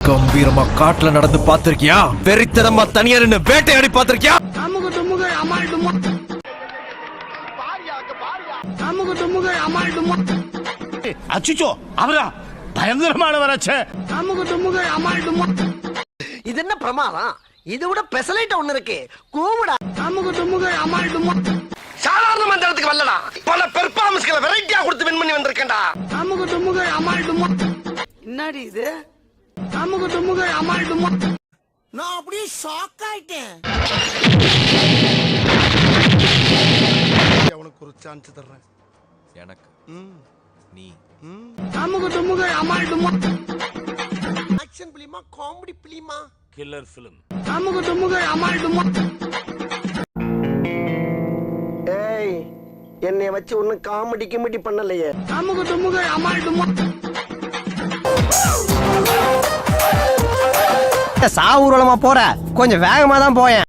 கம்பீரமா காட்டுல நடந்து பாத்திருக்கியா? வெறித்தனமா தனியா நின்னு வேட்டையாடி பாத்திருக்கியா? அச்சுச்சோ அவரா பயங்கரமானவராச்சே. இது என்ன பிரமாதம்? இது விட பெசலைட் ஒண்ணு இருக்கு. கூவுடா. சாதாரண மந்திரத்துக்கு வரலடா. பல பெர்ஃபார்மன்ஸ்களை வெரைட்டியா கொடுத்து வின் பண்ணி வந்திருக்கேன்டா. என்னடி இது? நான் அப்படியே ஷாக் ஆயிட்டேன். உனக்கு ஒரு சான்ஸ் தர்றேன். எனக்கு நீ ஆக்ஷன் பிலிமா, காமெடி பிலிமா, கில்லர் ஃபிலிம். ஏய், என்னைய வச்சு ஒன்னும் காமெடி கிமெடி பண்ணலையே. சாவூர்வலமா போற, கொஞ்சம் வேகமா தான் போயேன்.